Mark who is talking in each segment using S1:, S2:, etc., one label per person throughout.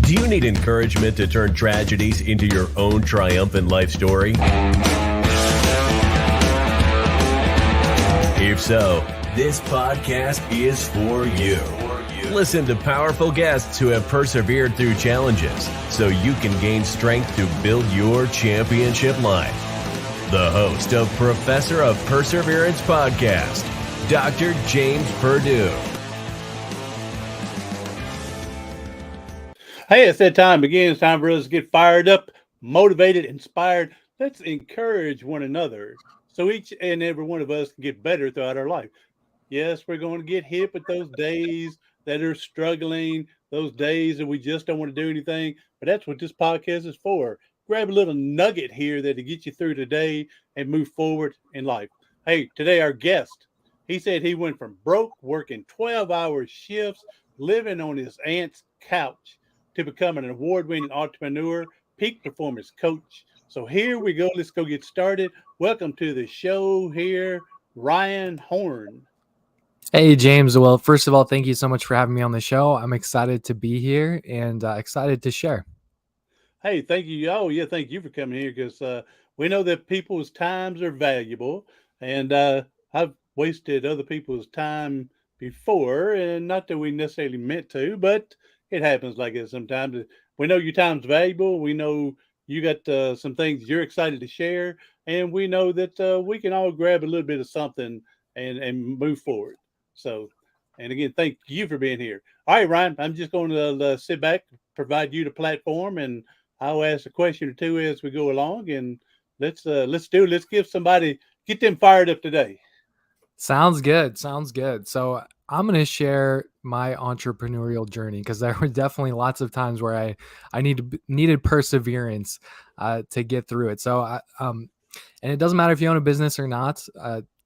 S1: Do you need encouragement to turn tragedies into your own triumphant life story? If so, this podcast is for you. Listen to powerful guests who have persevered through challenges so you can gain strength to build your championship life. The host of Professor of Perseverance podcast, Dr. James Purdue.
S2: Hey, it's that time again. It's time for us to get fired up, motivated, inspired. Let's encourage one another so each and every one of us can get better throughout our life. Yes, we're going to get hit with those days that are struggling, those days that we just don't want to do anything. But that's what this podcast is for. Grab a little nugget here that'll get you through today and move forward in life. Hey, today our guest, he said he went from broke, working 12-hour shifts, living on his aunt's couch, to become an award-winning entrepreneur, peak performance coach. So here we go. Let's go get started. Welcome to the show here, Ryan Horn.
S3: Hey, James. Well, first of all, thank you so much for having me on the show. I'm excited to be here and excited to share.
S2: Hey, thank you. Oh, yeah, thank you for coming here because we know that people's times are valuable, and I've wasted other people's time before, and not that we necessarily meant to, but it happens like it sometimes. We know your time's valuable. We know you got some things you're excited to share, and we know that we can all grab a little bit of something and move forward. So, and again, thank you for being here. All right, Ryan, I'm just going to sit back, provide you the platform, and I'll ask a question or two as we go along, and let's give somebody, get them fired up today.
S3: Sounds good. So I'm going to share my entrepreneurial journey because there were definitely lots of times where I needed perseverance to get through it. So, and it doesn't matter if you own a business or not.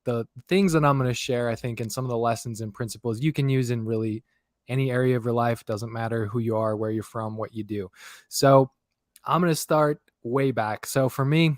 S3: The things that I'm going to share, I think, and some of the lessons and principles you can use in really any area of your life. Doesn't matter who you are, where you're from, what you do. So I'm going to start way back. So for me,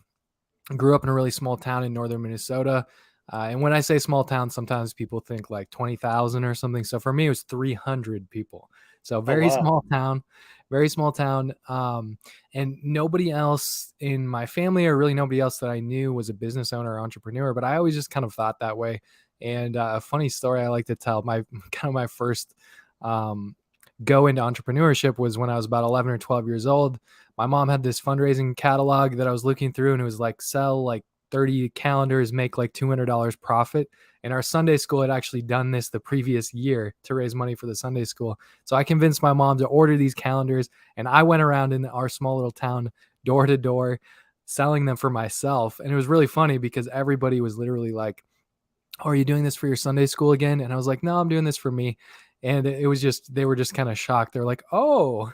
S3: I grew up in a really small town in northern Minnesota. And when I say small town, sometimes people think like 20,000 or something. So for me, it was 300 people. So very small town, very small town. And nobody else in my family or really nobody else that I knew was a business owner or entrepreneur, but I always just kind of thought that way. And a funny story I like to tell, my first go into entrepreneurship was when I was about 11 or 12 years old. My mom had this fundraising catalog that I was looking through, and it was like sell like 30 calendars, make like $200 profit. And our Sunday school had actually done this the previous year to raise money for the Sunday school. So I convinced my mom to order these calendars, and I went around in our small little town door to door selling them for myself. And it was really funny because everybody was literally like, "Oh, are you doing this for your Sunday school again?" And I was like, "No, I'm doing this for me." And it was just, they were just kind of shocked. They're like, "Oh."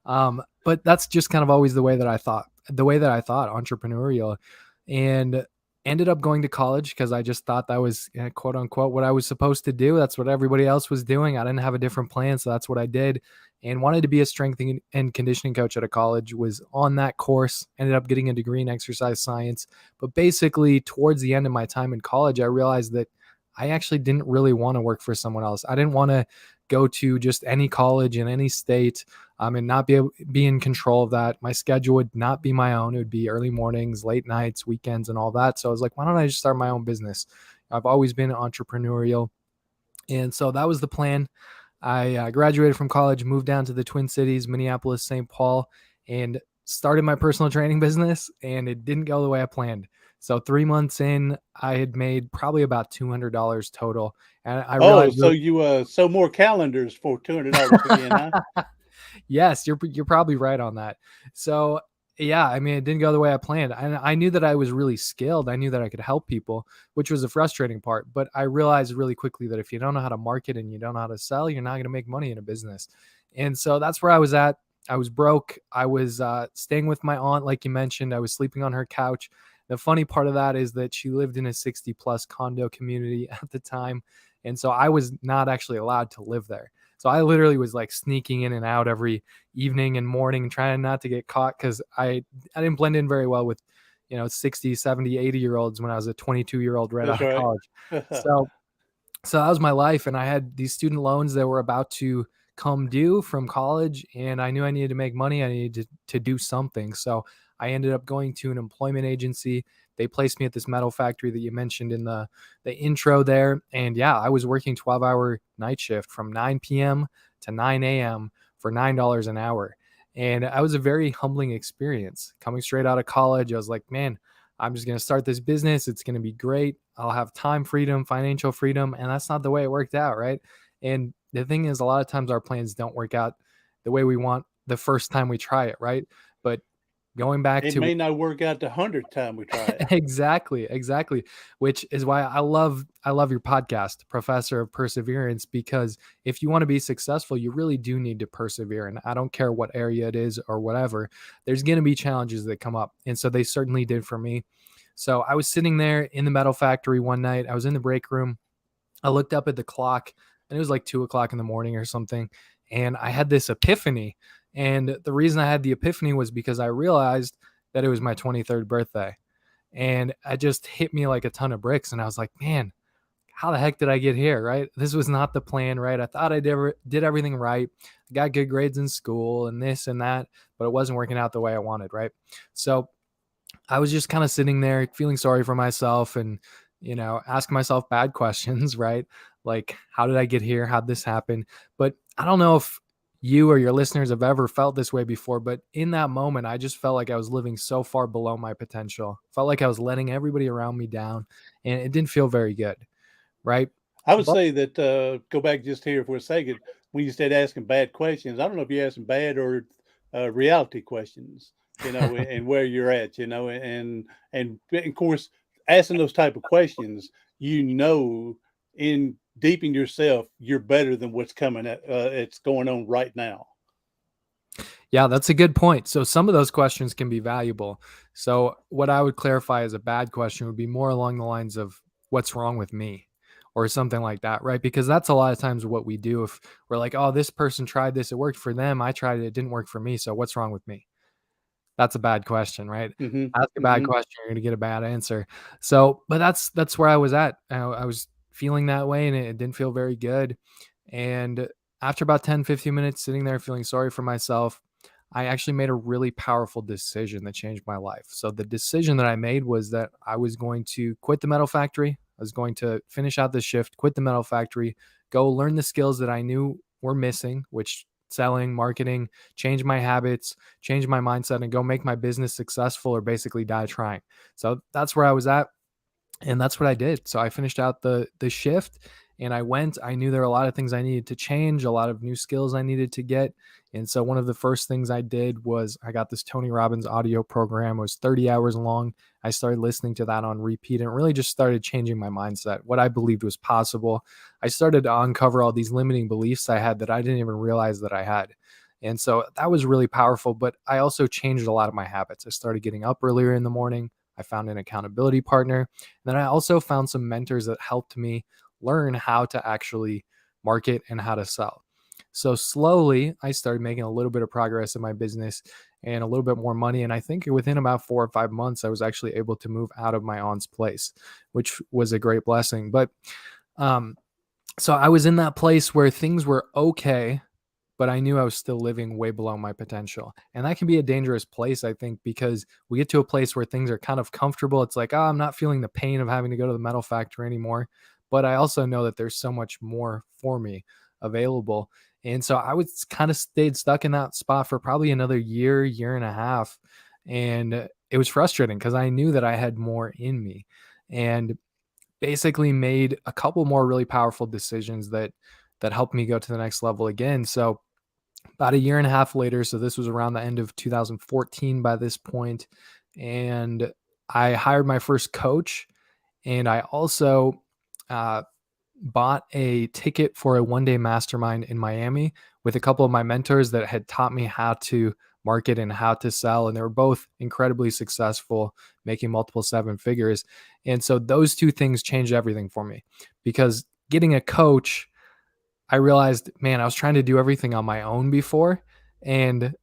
S3: But that's just kind of always the way that I thought entrepreneurial, and ended up going to college because I just thought that was quote unquote what I was supposed to do. That's what everybody else was doing. I didn't have a different plan. So that's what I did, and wanted to be a strength and conditioning coach at a college. Was on that course, ended up getting a degree in exercise science. But basically towards the end of my time in college, I realized that I actually didn't really want to work for someone else. I didn't want to go to just any college in any state and not be in control of that. My schedule would not be my own. It would be early mornings, late nights, weekends, and all that. So I was like, why don't I just start my own business? I've always been entrepreneurial. And so that was the plan. I graduated from college, moved down to the Twin Cities, Minneapolis, St. Paul, and started my personal training business, and it didn't go the way I planned. So 3 months in, I had made probably about $200 total. And I realized,
S2: so you sold more calendars for $200 again, huh?
S3: Yes, you're probably right on that. So yeah, I mean, it didn't go the way I planned. And I knew that I was really skilled. I knew that I could help people, which was the frustrating part. But I realized really quickly that if you don't know how to market and you don't know how to sell, you're not going to make money in a business. And so that's where I was at. I was broke. I was staying with my aunt, like you mentioned. I was sleeping on her couch. The funny part of that is that she lived in a 60+ condo community at the time. And so I was not actually allowed to live there. So I literally was like sneaking in and out every evening and morning, trying not to get caught because I didn't blend in very well with, 60, 70, 80-year-olds when I was a 22-year-old right out of college. So that was my life. And I had these student loans that were about to come due from college, and I knew I needed to make money. I needed to do something. So I ended up going to an employment agency. They placed me at this metal factory that you mentioned in the intro there. And yeah, I was working 12-hour night shift from 9 p.m. to 9 a.m. for $9 an hour. And that was a very humbling experience. Coming straight out of college, I was like, man, I'm just going to start this business. It's going to be great. I'll have time freedom, financial freedom. And that's not the way it worked out, right? And the thing is, a lot of times our plans don't work out the way we want the first time we try it, right? But going back
S2: It
S3: to
S2: may not work out the 100th time we try it.
S3: exactly, which is why I love your podcast, Professor of Perseverance, because if you want to be successful, you really do need to persevere. And I don't care what area it is or whatever, there's going to be challenges that come up. And so they certainly did for me. So I was sitting there in the metal factory one night. I was in the break room. I looked up at the clock, and it was like 2:00 in the morning or something. And I had this epiphany. And the reason I had the epiphany was because I realized that it was my 23rd birthday. And it just hit me like a ton of bricks. And I was like, man, how the heck did I get here? Right? This was not the plan, right? I thought I did everything right. I got good grades in school and this and that, but it wasn't working out the way I wanted, right? So I was just kind of sitting there feeling sorry for myself and, asking myself bad questions, right? Like, how did I get here? How'd this happen? But I don't know if you or your listeners have ever felt this way before, but in that moment, I just felt like I was living so far below my potential. Felt like I was letting everybody around me down, and it didn't feel very good, right?
S2: I would
S3: But
S2: say that go back just here for a second. When you said asking bad questions, I don't know if you're asking bad or reality questions, and where you're at, and of course, asking those type of questions, in deep in yourself, you're better than what's coming it's going on right now.
S3: yeah, that's a good point. So some of those questions can be valuable. So what I would clarify as a bad question would be more along the lines of what's wrong with me or something like that, right? Because that's a lot of times what we do. If we're like, oh, this person tried this, it worked for them. I tried it, it didn't work for me. So what's wrong with me? That's a bad question, right?
S2: Mm-hmm.
S3: Ask a bad
S2: Mm-hmm.
S3: question, you're going to get a bad answer. So, but that's where I was at. I was feeling that way and it didn't feel very good. And after about 10, 15 minutes sitting there feeling sorry for myself, I actually made a really powerful decision that changed my life. So the decision that I made was that I was going to quit the metal factory. I was going to finish out the shift, quit the metal factory, go learn the skills that I knew were missing, which selling, marketing, change my habits, change my mindset, and go make my business successful or basically die trying. So that's where I was at. And that's what I did. So I finished out the shift and I knew there were a lot of things I needed to change, a lot of new skills I needed to get. And so one of the first things I did was I got this Tony Robbins audio program. It was 30 hours long. I started listening to that on repeat and really just started changing my mindset, what I believed was possible. I started to uncover all these limiting beliefs I had that I didn't even realize that I had. And so that was really powerful, but I also changed a lot of my habits. I started getting up earlier in the morning. I found an accountability partner. And then I also found some mentors that helped me learn how to actually market and how to sell. So slowly, I started making a little bit of progress in my business and a little bit more money. And I think within about 4 or 5 months, I was actually able to move out of my aunt's place, which was a great blessing. But so I was in that place where things were okay, but I knew I was still living way below my potential. And that can be a dangerous place, I think, because we get to a place where things are kind of comfortable. It's like, oh, I'm not feeling the pain of having to go to the metal factory anymore. But I also know that there's so much more for me available. And so I was kind of stayed stuck in that spot for probably another year, year and a half. And it was frustrating because I knew that I had more in me and basically made a couple more really powerful decisions that helped me go to the next level again. So about a year and a half later, so this was around the end of 2014 by this point, and I hired my first coach, and I also bought a ticket for a one-day mastermind in Miami with a couple of my mentors that had taught me how to market and how to sell, and they were both incredibly successful, making multiple seven figures. And so those two things changed everything for me, because getting a coach, I realized, man, I was trying to do everything on my own before, and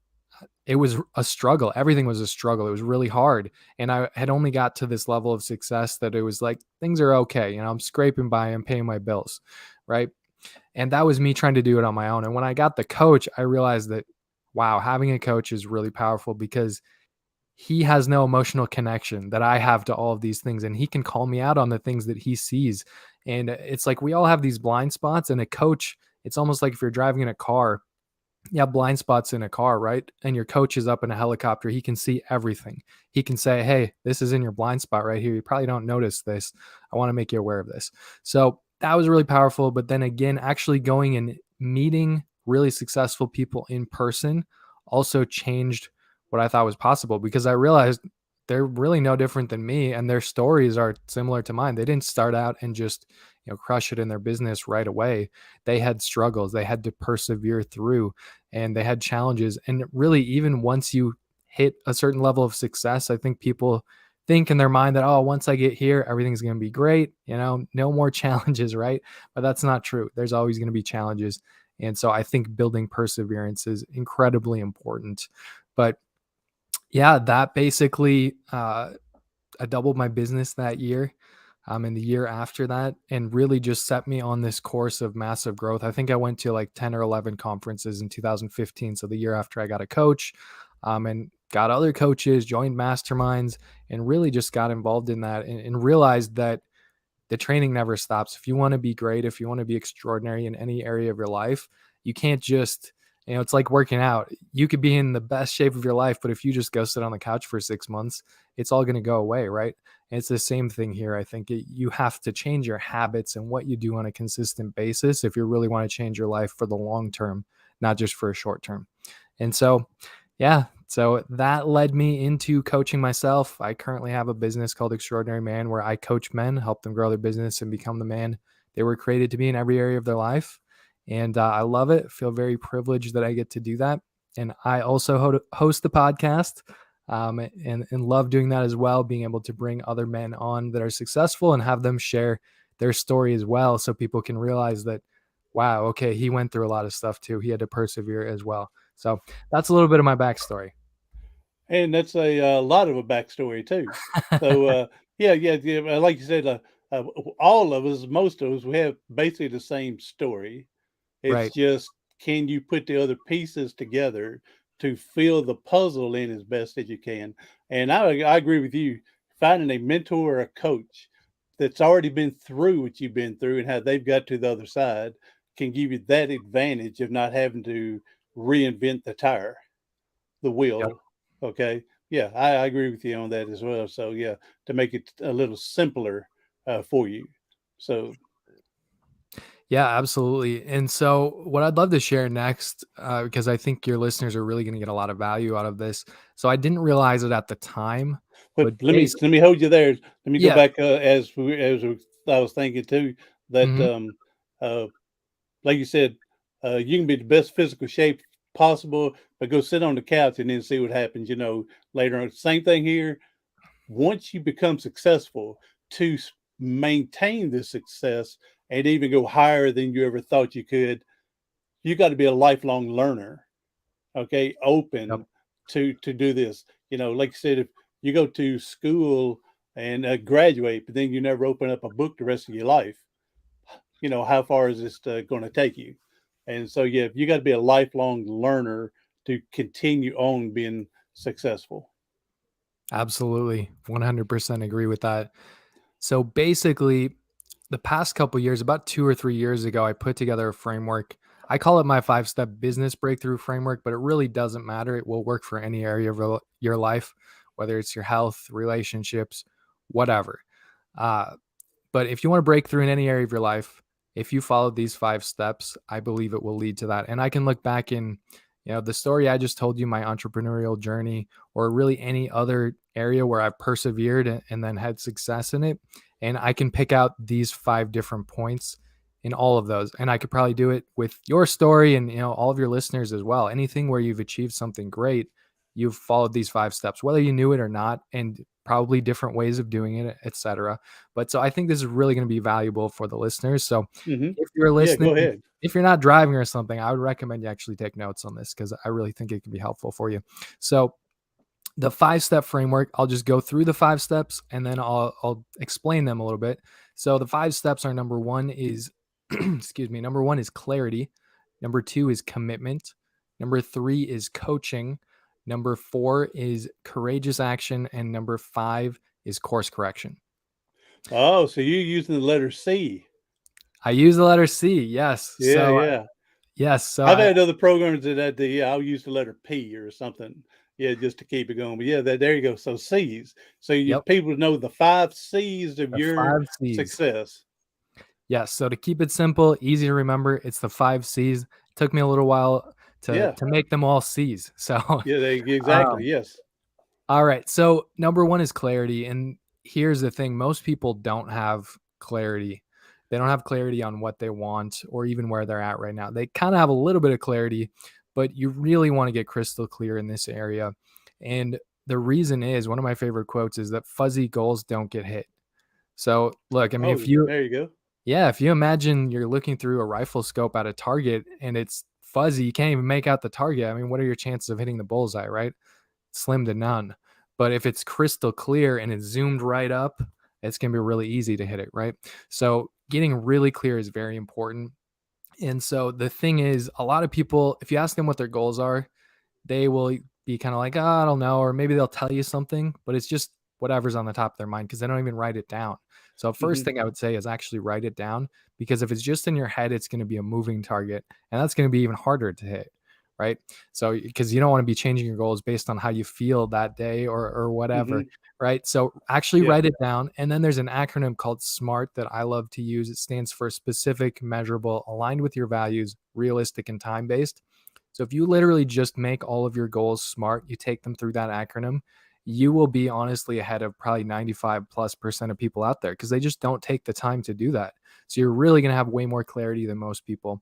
S3: it was a struggle. Everything was a struggle. It was really hard. And I had only got to this level of success that it was like, things are okay. I'm scraping by, I'm paying my bills. Right. And that was me trying to do it on my own. And when I got the coach, I realized that, wow, having a coach is really powerful because he has no emotional connection that I have to all of these things. And he can call me out on the things that he sees. And it's like we all have these blind spots. And a coach, it's almost like if you're driving in a car, you have blind spots in a car, right? And your coach is up in a helicopter. He can see everything. He can say, hey, this is in your blind spot right here. You probably don't notice this. I want to make you aware of this. So that was really powerful. But then again, actually going and meeting really successful people in person also changed what I thought was possible, because I realized they're really no different than me and their stories are similar to mine. They didn't start out and just, crush it in their business right away. They had struggles. They had to persevere through, and they had challenges. And really, even once you hit a certain level of success, I think people think in their mind that, oh, once I get here, everything's going to be great. No more challenges, right? But that's not true. There's always going to be challenges. And so I think building perseverance is incredibly important. But yeah, that basically, I doubled my business that year. And the year after that, and really just set me on this course of massive growth. I think I went to like 10 or 11 conferences in 2015. So the year after I got a coach, and got other coaches, joined masterminds, and really just got involved in that, and realized that the training never stops. If you want to be great, if you want to be extraordinary in any area of your life, you can't just, it's like working out. You could be in the best shape of your life, but if you just go sit on the couch for 6 months, it's all going to go away, right? And it's the same thing here. I think you have to change your habits and what you do on a consistent basis if you really want to change your life for the long term, not just for a short term. And so, yeah, so that led me into coaching myself. I currently have a business called Extraordinary Man, where I coach men, help them grow their business and become the man they were created to be in every area of their life. And I love it. Feel very privileged that I get to do that. And I also host the podcast, and love doing that as well, being able to bring other men on that are successful and have them share their story as well, so people can realize that, wow, okay, he went through a lot of stuff too. He had to persevere as well. So that's a little bit of my backstory.
S2: And that's a lot of a backstory too. So yeah, like you said, all of us, most of us, we have basically the same story. It's
S3: Right.
S2: just, can you put the other pieces together to fill the puzzle in as best as you can? And I agree with you. Finding a mentor or a coach that's already been through what you've been through and how they've got to the other side can give you that advantage of not having to reinvent the
S3: Yep.
S2: wheel. Okay. Yeah, I agree with you on that as well. So yeah, to make it a little simpler for you. So
S3: Yeah, absolutely. And so, what I'd love to share next, because I think your listeners are really going to get a lot of value out of this. So, I didn't realize it at the time,
S2: but
S3: but
S2: let me hold you there. Let me go
S3: yeah.
S2: back I was thinking too that
S3: Hmm.
S2: uh, like you said, you can be the best physical shape possible, but go sit on the couch and then see what happens. Later on. Same thing here. Once you become successful, to maintain the success and even go higher than you ever thought you could, you got to be a lifelong learner. Okay,
S3: Yep.
S2: open to do this. Like you said, if you go to school and graduate, but then you never open up a book the rest of your life, how far is this going to take you? And so, yeah, you got to be a lifelong learner to continue on being successful.
S3: Absolutely. 100% agree with that. So, basically, the past couple years, about 2 or 3 years ago, I put together a framework. I call it my 5-step business breakthrough framework, but it really doesn't matter. It will work for any area of your life, whether it's your health, relationships, whatever. Uh, But if you want to break through in any area of your life, if you follow these 5 steps, I believe it will lead to that. And I can look back in, the story I just told you, my entrepreneurial journey, or really any other area where I've persevered and then had success in it. And I can pick out these 5 different points in all of those. And I could probably do it with your story and, all of your listeners as well. Anything where you've achieved something great, you've followed these 5 steps, whether you knew it or not, and probably different ways of doing it, etc. But so I think this is really going to be valuable for the listeners. So
S2: Hmm.
S3: if you're
S2: Yeah,
S3: listening,
S2: go ahead.
S3: if you're not driving or something, I would recommend you actually take notes on this, because I really think it can be helpful for you. So the 5-step framework, I'll just go through the 5 steps and then I'll explain them a little bit. So the 5 steps are: number one is excuse me, number 1 is clarity. Number 2 is commitment. Number 3 is coaching. Number 4 is courageous action. And number 5 is course correction.
S2: Oh, so you're using the letter C.
S3: I use the letter C. Yes.
S2: Yeah,
S3: So
S2: yeah.
S3: yes. So
S2: I've had other programs that I'll use the letter P or something. Yeah, just to keep it going. But yeah, there you go. So C's. So
S3: yep,
S2: people know the 5 C's of
S3: the
S2: your
S3: 5 C's.
S2: success.
S3: Yes. So to keep it simple, easy to remember, it's the 5 C's. It took me a little while to make them all C's. So
S2: yeah, exactly. Yes.
S3: All right. So number 1 is clarity. And here's the thing. Most people don't have clarity. They don't have clarity on what they want or even where they're at right now. They kind of have a little bit of clarity, but you really want to get crystal clear in this area. And the reason is, one of my favorite quotes is that fuzzy goals don't get hit. So look, I mean,
S2: there you go.
S3: Yeah, if you imagine you're looking through a rifle scope at a target and it's fuzzy, you can't even make out the target. I mean, what are your chances of hitting the bullseye, right? Slim to none. But if it's crystal clear and it's zoomed right up, it's going to be really easy to hit it, right? So getting really clear is very important. And so the thing is, a lot of people, if you ask them what their goals are, they will be kind of like, oh, I don't know, or maybe they'll tell you something, but it's just whatever's on the top of their mind because they don't even write it down. So first thing I would say is actually write it down, because if it's just in your head, it's going to be a moving target, and that's going to be even harder to hit, right? So because you don't want to be changing your goals based on how you feel that day or whatever, right? So actually write it down. And then there's an acronym called SMART that I love to use. It stands for specific, measurable, aligned with your values, realistic, and time-based. So if you literally just make all of your goals SMART, you take them through that acronym, you will be honestly ahead of probably 95+% of people out there, because they just don't take the time to do that. So you're really going to have way more clarity than most people.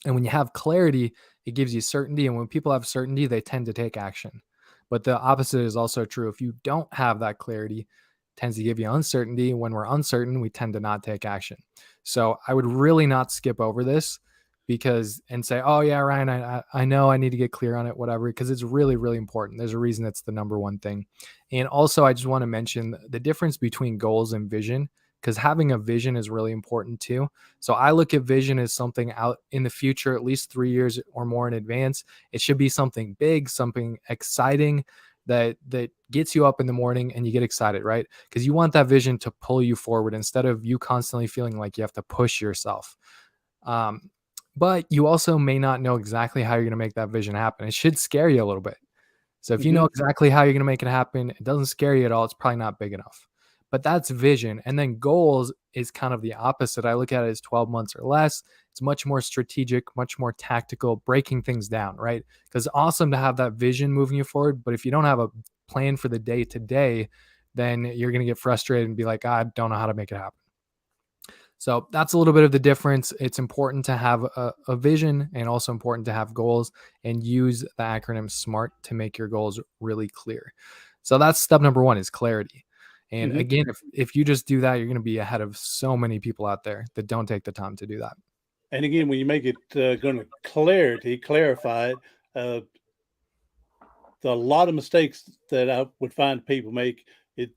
S3: And when you have clarity, it gives you certainty. And when people have certainty, they tend to take action. But the opposite is also true. If you don't have that clarity, it tends to give you uncertainty. When we're uncertain, we tend to not take action. So I would really not skip over this and say, oh yeah, Ryan, I know I need to get clear on it, whatever, because it's really, really important. There's a reason that's the number 1 thing. And also, I just want to mention the difference between goals and vision, because having a vision is really important too. So I look at vision as something out in the future, at least 3 years or more in advance. It should be something big, something exciting that gets you up in the morning and you get excited, right? Because you want that vision to pull you forward instead of you constantly feeling like you have to push yourself. But you also may not know exactly how you're going to make that vision happen. It should scare you a little bit. So if you know exactly how you're going to make it happen, it doesn't scare you at all. It's probably not big enough. But that's vision. And then goals is kind of the opposite. I look at it as 12 months or less. It's much more strategic, much more tactical, breaking things down, right? Because it's awesome to have that vision moving you forward. But if you don't have a plan for the day to day, then you're going to get frustrated and be like, I don't know how to make it happen. So that's a little bit of the difference. It's important to have a vision, and also important to have goals, and use the acronym SMART to make your goals really clear. So that's step number 1, is clarity. And again, if you just do that, you're going to be ahead of so many people out there that don't take the time to do that.
S2: And again, when you make it going to clarify it, a lot of mistakes that I would find people make,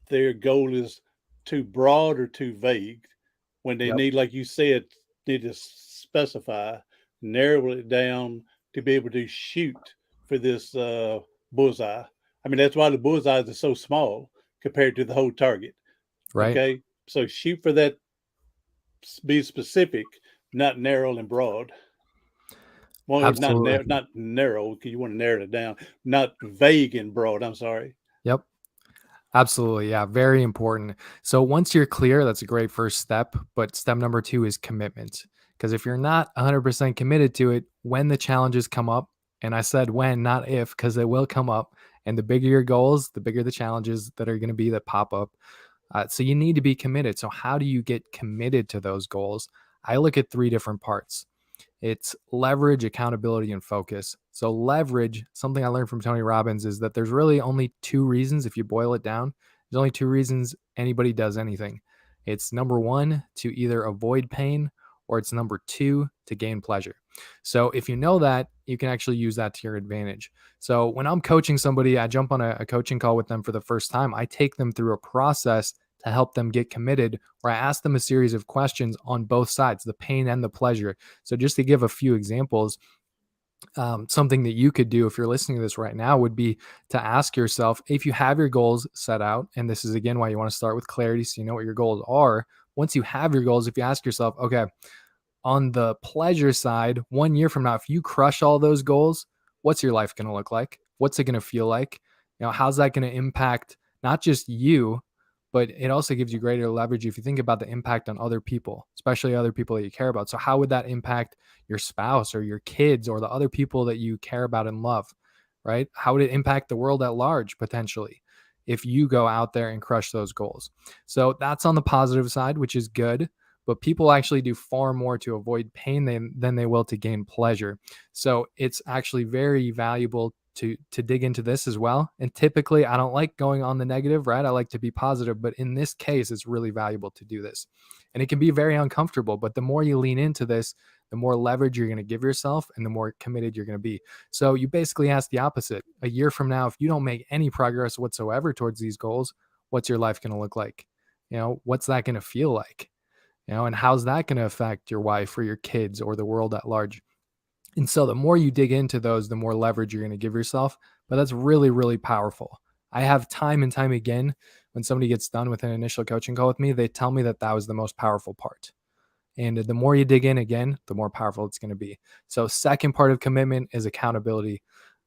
S2: their goal is too broad or too vague. When they need, like you said, need to specify, narrow it down to be able to shoot for this bullseye. I mean, that's why the bullseyes are so small compared to the whole target.
S3: Right.
S2: Okay. So shoot for that, be specific, not narrow and broad. Well,
S3: Absolutely.
S2: not narrow, because you want to narrow it down, not vague and broad. I'm sorry.
S3: Yep. Absolutely. Yeah. Very important. So once you're clear, that's a great first step. But step number 2 is commitment. Because if you're not 100% committed to it, when the challenges come up, and I said when, not if, because they will come up, and the bigger your goals, the bigger the challenges that are going to be that pop up. So you need to be committed. So how do you get committed to those goals? I look at 3 different parts. It's leverage, accountability, and focus. So leverage, something I learned from Tony Robbins, is that there's really only 2 reasons, if you boil it down, there's only 2 reasons anybody does anything. It's number 1, to either avoid pain, or it's number 2, to gain pleasure. So if you know that, you can actually use that to your advantage. So when I'm coaching somebody, I jump on a coaching call with them for the first time. I take them through a process to help them get committed, where I ask them a series of questions on both sides, the pain and the pleasure. So just to give a few examples, something that you could do if you're listening to this right now would be to ask yourself, if you have your goals set out, and this is again why you want to start with clarity so you know what your goals are. Once you have your goals, if you ask yourself, okay, on the pleasure side, 1 year from now, if you crush all those goals, what's your life going to look like? What's it going to feel like? How's that going to impact not just you, but it also gives you greater leverage if you think about the impact on other people, especially other people that you care about. So how would that impact your spouse or your kids or the other people that you care about and love, right? How would it impact the world at large potentially if you go out there and crush those goals? So that's on the positive side, which is good. But people actually do far more to avoid pain than they will to gain pleasure. So it's actually very valuable to dig into this as well. And typically I don't like going on the negative, right? I like to be positive, but in this case, it's really valuable to do this. And it can be very uncomfortable, but the more you lean into this, the more leverage you're going to give yourself and the more committed you're going to be. So you basically ask the opposite. A year from now, if you don't make any progress whatsoever towards these goals, what's your life going to look like? What's that going to feel like? And how's that going to affect your wife or your kids or the world at large? And so the more you dig into those, the more leverage you're going to give yourself. But that's really, really powerful. I have time and time again, when somebody gets done with an initial coaching call with me, they tell me that was the most powerful part. And the more you dig in, again, the more powerful it's going to be. So second part of commitment is accountability.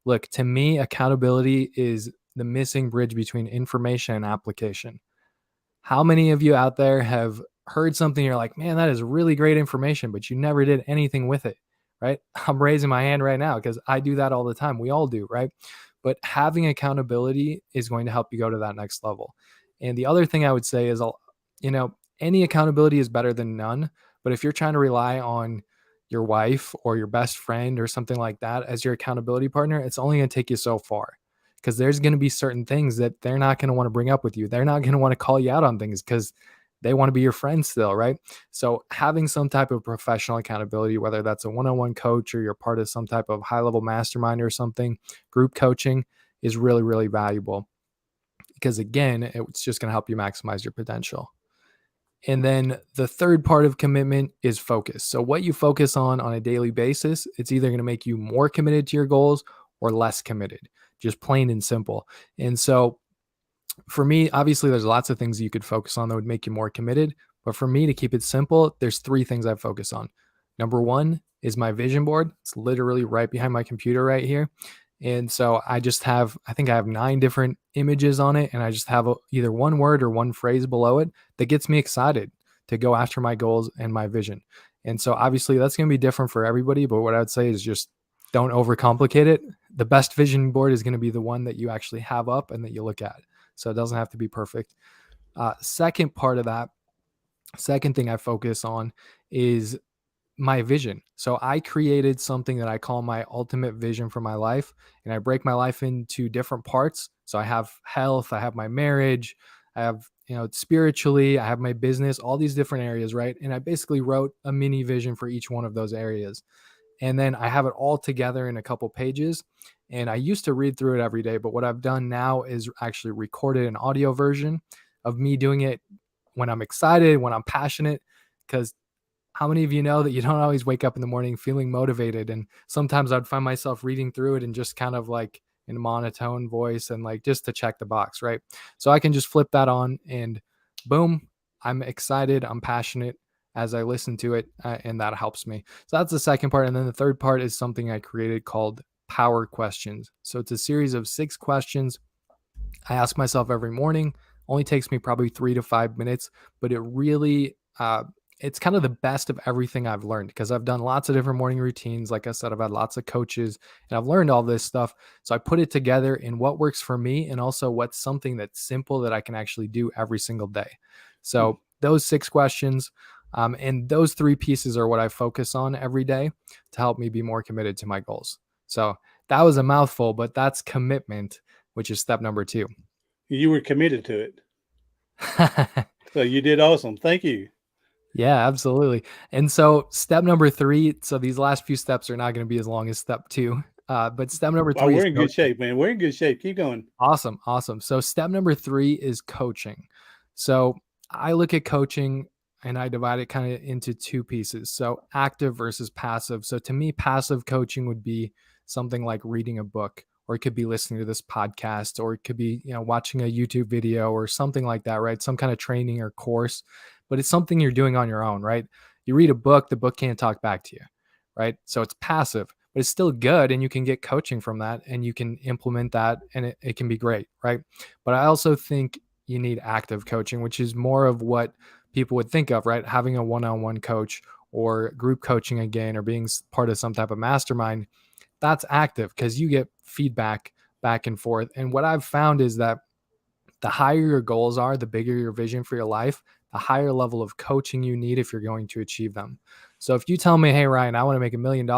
S3: Look, to me, accountability is the missing bridge between information and application. How many of you out there have heard something, you're like, man, that is really great information, but you never did anything with it, right? I'm raising my hand right now because I do that all the time. We all do, right? But having accountability is going to help you go to that next level. And the other thing I would say is, any accountability is better than none. But if you're trying to rely on your wife or your best friend or something like that as your accountability partner, it's only going to take you so far. Because there's going to be certain things that they're not going to want to bring up with you. They're not going to want to call you out on things because they want to be your friend still, right? So having some type of professional accountability, whether that's a one-on-one coach or you're part of some type of high-level mastermind or something, group coaching is really, really valuable. Because again, it's just going to help you maximize your potential. And then the third part of commitment is focus. So what you focus on a daily basis, it's either going to make you more committed to your goals or less committed, just plain and simple. And so for me, obviously, there's lots of things you could focus on that would make you more committed. But for me, to keep it simple, there's 3 things I focus on. Number 1 is my vision board. It's literally right behind my computer right here. And so I think I have 9 different images on it. And I just have either one word or one phrase below it that gets me excited to go after my goals and my vision. And so obviously that's going to be different for everybody. But what I would say is just don't overcomplicate it. The best vision board is going to be the one that you actually have up and that you look at. So it doesn't have to be perfect. Second part of that, second thing I focus on is my vision. So I created something that I call my ultimate vision for my life. And I break my life into different parts. So I have health, I have my marriage, I have, spiritually, I have my business, all these different areas, right? And I basically wrote a mini vision for each one of those areas. And then I have it all together in a couple pages. And I used to read through it every day, but what I've done now is actually recorded an audio version of me doing it when I'm excited, when I'm passionate. Because how many of you know that you don't always wake up in the morning feeling motivated? And sometimes I'd find myself reading through it and just kind of like in a monotone voice and like just to check the box, right? So I can just flip that on and boom, I'm excited, I'm passionate as I listen to it, and that helps me. So that's the second part. And then the third part is something I created called Power Questions. So it's a series of 6 questions I ask myself every morning. Only takes me probably 3 to 5 minutes, but it really, it's kind of the best of everything I've learned because I've done lots of different morning routines. Like I said, I've had lots of coaches and I've learned all this stuff. So I put it together in what works for me and also what's something that's simple that I can actually do every single day. So those 6 questions, and those 3 pieces are what I focus on every day to help me be more committed to my goals. So that was a mouthful, but that's commitment, which is step number 2.
S2: You were committed to it. So you did awesome. Thank you.
S3: Yeah, absolutely. And so step number 3, so these last few steps are not going to be as long as step 2. But step number 3
S2: we're in good shape, man. We're in good shape. Keep going.
S3: Awesome. So step number 3 is coaching. So I look at coaching and I divide it kind of into two pieces. So active versus passive. So to me, passive coaching would be something like reading a book, or it could be listening to this podcast, or it could be, watching a YouTube video or something like that, right? Some kind of training or course, but it's something you're doing on your own, right? You read a book, the book can't talk back to you, right? So it's passive, but it's still good, and you can get coaching from that and you can implement that, and it can be great, right? But I also think you need active coaching, which is more of what people would think of, right? Having a one-on-one coach or group coaching again, or being part of some type of mastermind. That's active because you get feedback back and forth. And what I've found is that the higher your goals are, the bigger your vision for your life, the higher level of coaching you need if you're going to achieve them. So if you tell me, hey, Ryan, I want to make $1 million,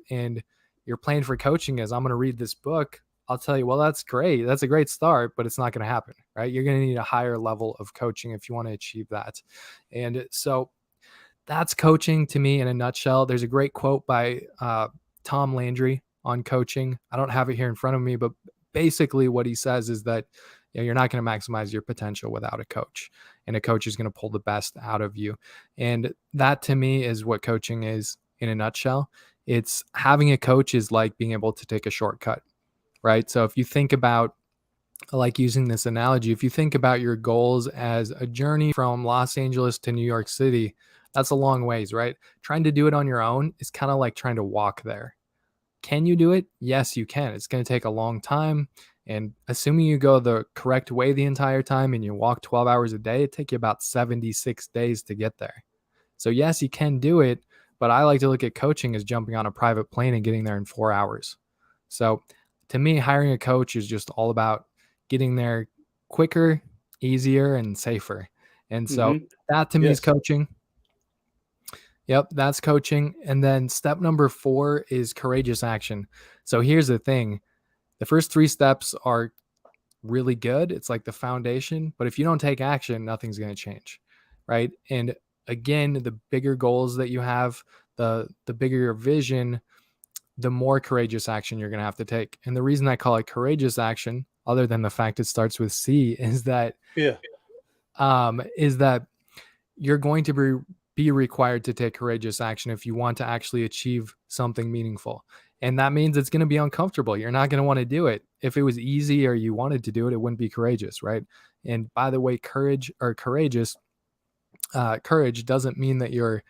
S3: and your plan for coaching is I'm going to read this book, I'll tell you, well, that's great. That's a great start, but it's not going to happen, right? You're going to need a higher level of coaching if you want to achieve that. And so that's coaching to me in a nutshell. There's a great quote by Tom Landry on coaching. I don't have it here in front of me, but basically what he says is that you're not going to maximize your potential without a coach, and a coach is going to pull the best out of you. And that to me is what coaching is in a nutshell. It's having a coach is like being able to take a shortcut, right? So if you think about, like, using this analogy, if you think about your goals as a journey from Los Angeles to New York City, that's a long ways, right? Trying to do it on your own is kind of like trying to walk there. Can you do it? Yes, you can. It's going to take a long time. And assuming you go the correct way the entire time and you walk 12 hours a day, it takes you about 76 days to get there. So yes, you can do it, but I like to look at coaching as jumping on a private plane and getting there in 4 hours. So to me, hiring a coach is just all about getting there quicker, easier, and safer. And so that to me is coaching. Yep, that's coaching. And then step number 4 is courageous action. So here's the thing. The first 3 steps are really good. It's like the foundation, but if you don't take action, nothing's going to change, right? And again, the bigger goals that you have, the bigger your vision, the more courageous action you're going to have to take. And the reason I call it courageous action, other than the fact it starts with C, is that you're going to be required to take courageous action if you want to actually achieve something meaningful. And that means it's going to be uncomfortable. You're not going to want to do it. If it was easy or you wanted to do it, it wouldn't be courageous, right? And by the way, courage doesn't mean that you're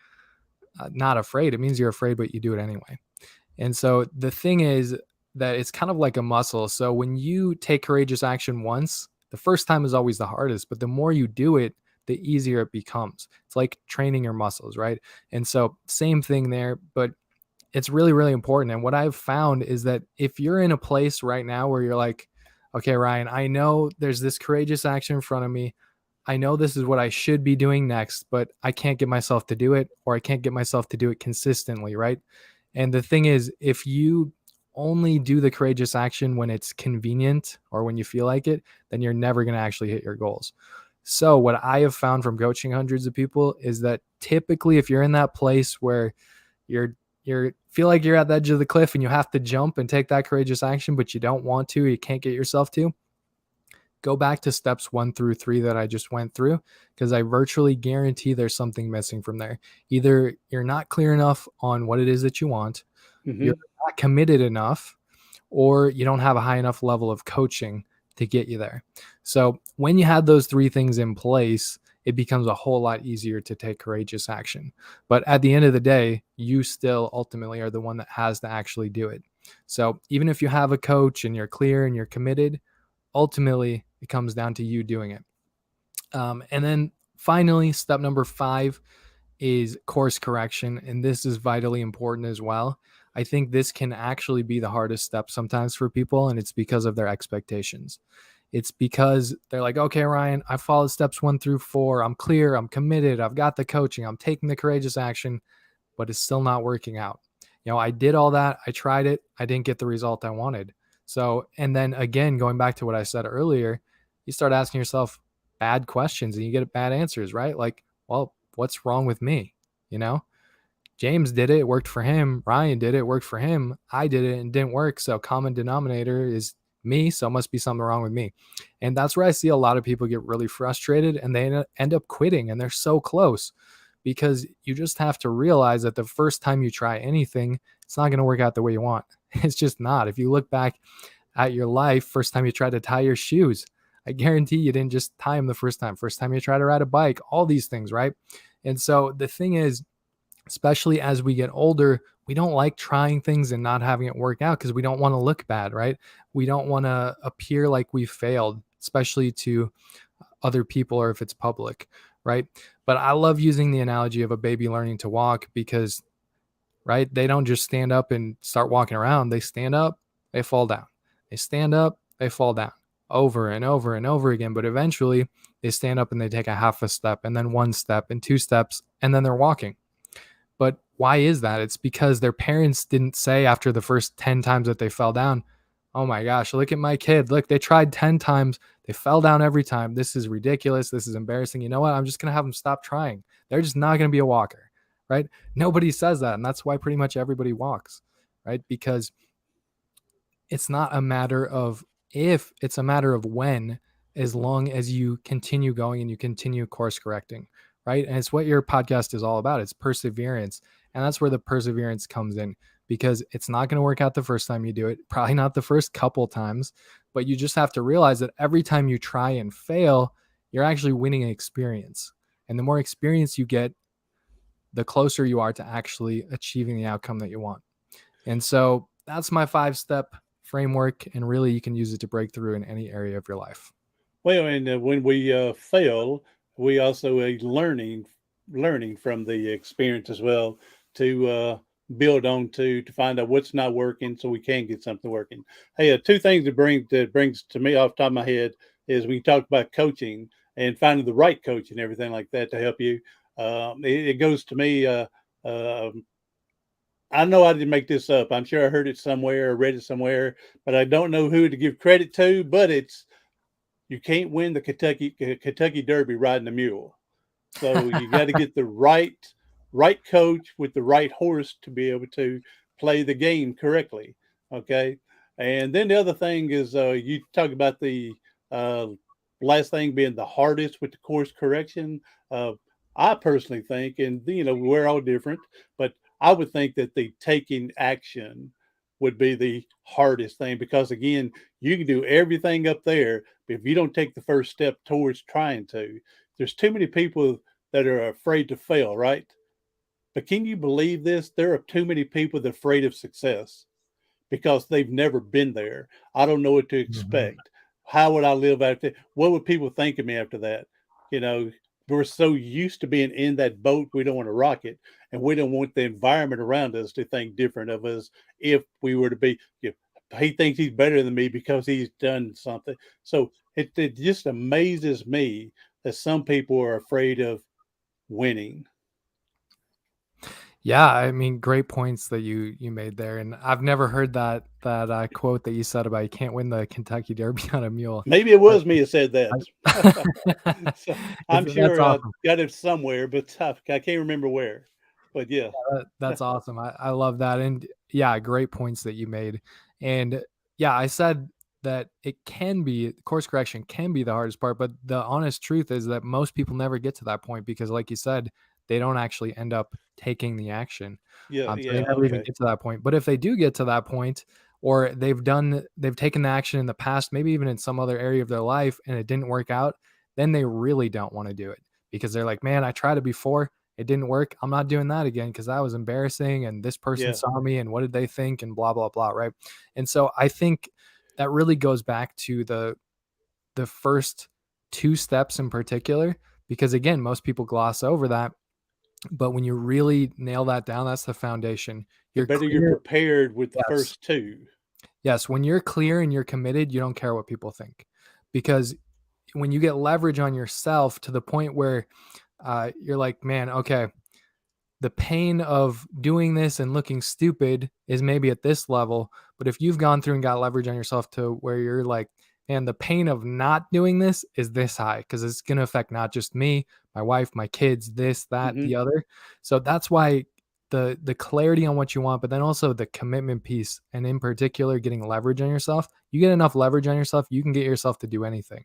S3: not afraid. It means you're afraid, but you do it anyway. And so the thing is that it's kind of like a muscle. So when you take courageous action once, the first time is always the hardest, but the more you do it, the easier it becomes. It's like training your muscles, right? And so same thing there, but it's really, really important. And what I've found is that if you're in a place right now where you're like, okay, Ryan, I know there's this courageous action in front of me. I know this is what I should be doing next, but I can't get myself to do it, or I can't get myself to do it consistently, right? And the thing is, if you only do the courageous action when it's convenient or when you feel like it, then you're never going to actually hit your goals. So what I have found from coaching hundreds of people is that typically if you're in that place where you feel like you're at the edge of the cliff and you have to jump and take that courageous action, but you don't want to, you can't get yourself to, go back to steps 1 through 3 that I just went through, because I virtually guarantee there's something missing from there. Either you're not clear enough on what it is that you want, you're not committed enough, or you don't have a high enough level of coaching to get you there. So when you have those 3 things in place, it becomes a whole lot easier to take courageous action. But at the end of the day, you still ultimately are the one that has to actually do it. So even if you have a coach and you're clear and you're committed, ultimately it comes down to you doing it. And then finally, step number 5 is course correction. And this is vitally important as well. I think this can actually be the hardest step sometimes for people, and it's because of their expectations. It's because they're like, okay, Ryan, I followed steps 1 through 4. I'm clear. I'm committed. I've got the coaching. I'm taking the courageous action, but it's still not working out. I did all that. I tried it. I didn't get the result I wanted. So, and then again, going back to what I said earlier, you start asking yourself bad questions and you get bad answers, right? Like, well, what's wrong with me? James did it worked for him. Ryan did it worked for him. I did it and didn't work. So common denominator is me, so it must be something wrong with me. And that's where I see a lot of people get really frustrated and they end up quitting, and they're so close, because you just have to realize that the first time you try anything, it's not going to work out the way you want. It's just not. If you look back at your life, first time you tried to tie your shoes, I guarantee you didn't just tie them the first time. First time you try to ride a bike, all these things, right? And so the thing is, especially as we get older, we don't like trying things and not having it work out because we don't want to look bad, right? We don't want to appear like we failed, especially to other people or if it's public, right? But I love using the analogy of a baby learning to walk because, right, they don't just stand up and start walking around. They stand up, they fall down. They stand up, they fall down over and over and over again. But eventually they stand up and they take a half a step and then one step and two steps and then they're walking. But why is that? It's because their parents didn't say after the first 10 times that they fell down, oh my gosh, look at my kid. Look, they tried 10 times. They fell down every time. This is ridiculous. This is embarrassing. You know what? I'm just going to have them stop trying. They're just not going to be a walker, right? Nobody says that. And that's why pretty much everybody walks, right? Because it's not a matter of if, it's a matter of when, as long as you continue going and you continue course correcting, right? And it's what your podcast is all about. It's perseverance. And that's where the perseverance comes in, because it's not going to work out the first time you do it, probably not the first couple times, but you just have to realize that every time you try and fail, you're actually winning an experience. And the more experience you get, the closer you are to actually achieving the outcome that you want. And so that's my 5-step framework. And really, you can use it to break through in any area of your life.
S2: Well, and when we fail, we also learning from the experience as well to build on to find out what's not working so we can get something working. Hey, two things that brings to me off the top of my head is when you talk about coaching and finding the right coach and everything like that to help you. It goes to me. I know I didn't make this up. I'm sure I heard it somewhere or read it somewhere, but I don't know who to give credit to. But it's, you can't win the Kentucky Derby riding a mule. So you got to get the right coach with the right horse to be able to play the game correctly. Okay. And then the other thing is you talk about the last thing being the hardest with the course correction. I personally think, and we're all different, but I would think that the taking action would be the hardest thing, because again, you can do everything up there, but if you don't take the first step towards trying to, there's too many people that are afraid to fail, right? But can you believe this? There are too many people that are afraid of success because they've never been there. I don't know what to expect. How would I live after? What would people think of me after that? We're so used to being in that boat, we don't want to rock it, and we don't want the environment around us to think different of us if we were to be, he thinks he's better than me because he's done something. So it just amazes me that some people are afraid of winning.
S3: Yeah, I mean, great points that you made there, and I've never heard that quote that you said about you can't win the Kentucky Derby on a mule.
S2: Maybe it was me that said that. So I'm sure
S3: awesome.
S2: I got it somewhere, but I can't remember where. But yeah,
S3: that's awesome. I love that, and yeah, great points that you made. And yeah, I said that it can be, course correction can be the hardest part, but the honest truth is that most people never get to that point because, like you said, they don't actually end up taking the action.
S2: yeah,
S3: So they never even get to that point. But if they do get to that point, or they've taken the action in the past, maybe even in some other area of their life, and it didn't work out, then they really don't want to do it because they're like, man, I tried it before. It didn't work. I'm not doing that again because that was embarrassing. And this person saw me and what did they think and blah, blah, blah. Right. And so I think that really goes back to the first 2 steps in particular, because again, most people gloss over that. But when you really nail that down, that's the foundation.
S2: You're prepared with the first 2.
S3: Yes. When you're clear and you're committed, you don't care what people think, because when you get leverage on yourself to the point where you're like, man, okay, the pain of doing this and looking stupid is maybe at this level. But if you've gone through and got leverage on yourself to where you're like, and the pain of not doing this is this high, because it's going to affect not just me, my wife, my kids, this, that, the other. So that's why the clarity on what you want, but then also the commitment piece, and in particular, getting leverage on yourself, you get enough leverage on yourself, you can get yourself to do anything.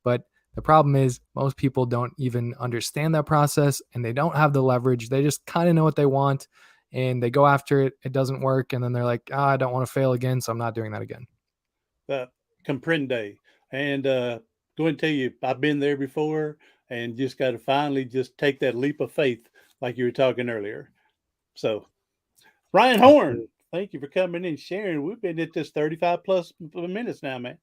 S3: But the problem is most people don't even understand that process, and they don't have the leverage. They just kind of know what they want and they go after it. It doesn't work. And then they're like, I don't want to fail again, so I'm not doing that again.
S2: Comprende. And go and tell you, I've been there before, and just got to finally just take that leap of faith like you were talking earlier. So, Ryan Horn, thank you for coming in and sharing. We've been at this 35 plus minutes now, man.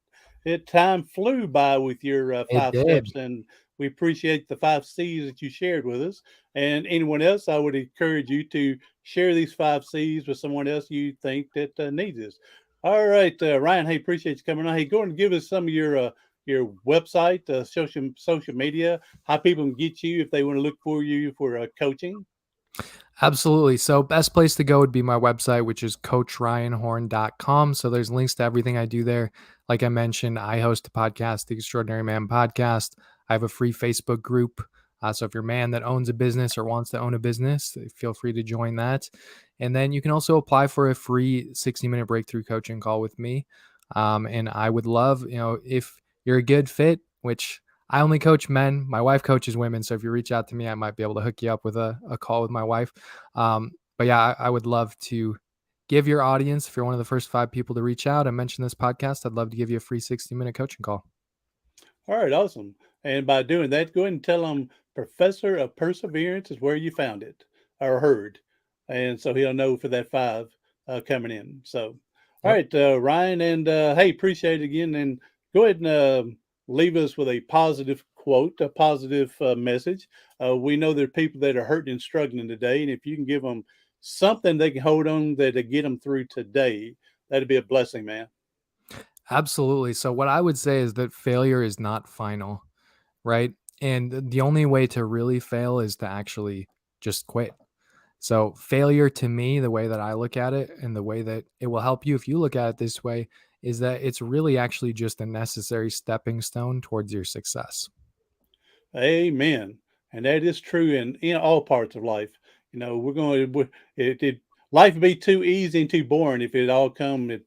S2: Time flew by with your 5 steps, and we appreciate the 5 C's that you shared with us. And anyone else, I would encourage you to share these 5 C's with someone else you think that needs this. All right, Ryan, hey, appreciate you coming on. Hey, go and give us some of your website, social media, how people can get you if they want to look for you for coaching.
S3: Absolutely. So best place to go would be my website, which is coachryanhorn.com. So there's links to everything I do there. Like I mentioned, I host a podcast, the Extraordinary Man Podcast. I have a free Facebook group. So if you're a man that owns a business or wants to own a business, feel free to join that. And then you can also apply for a free 60-minute breakthrough coaching call with me. And I would love, if you're a good fit, which I only coach men. My wife coaches women. So if you reach out to me, I might be able to hook you up with a call with my wife. But yeah, I would love to give your audience, if you're one of the first 5 people to reach out and mention this podcast, I'd love to give you a free 60-minute coaching call.
S2: All right, awesome. And by doing that, go ahead and tell them Professor of Perseverance is where you found it or heard. And so he'll know for that 5 coming in. So, all right, Ryan, and hey, appreciate it again. And go ahead and leave us with a positive quote, a positive message. We know there are people that are hurting and struggling today. And if you can give them something they can hold on that to get them through today, that'd be a blessing, man.
S3: Absolutely. So what I would say is that failure is not final, right? And the only way to really fail is to actually just quit. So failure to me, the way that I look at it and the way that it will help you if you look at it this way, is that it's really actually just a necessary stepping stone towards your success.
S2: Amen. And that is true in all parts of life. We're going to, life would be too easy and too boring if it all come. Well,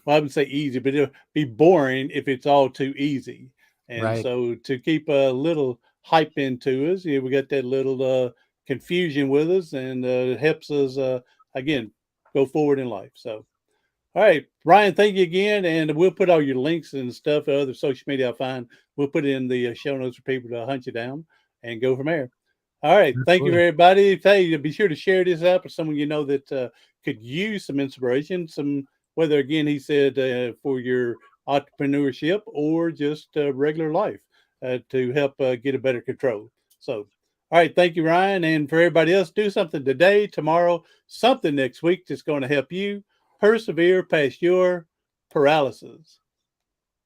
S2: I wouldn't say easy, but it'll be boring if it's all too easy. And
S3: Right.
S2: so to keep a little hype into us, we got that little confusion with us, and it helps us, again, go forward in life. So, all right, Ryan, thank you again. And we'll put all your links and stuff, other social media I find. We'll put it in the show notes for people to hunt you down and go from there. All right.
S3: Absolutely.
S2: Thank you, everybody. Hey, be sure to share this out with someone you know that could use some inspiration, whether, again, he said for your entrepreneurship or just regular life to help get a better control. So, all right. Thank you, Ryan. And for everybody else, do something today, tomorrow, something next week that's going to help you persevere past your paralysis.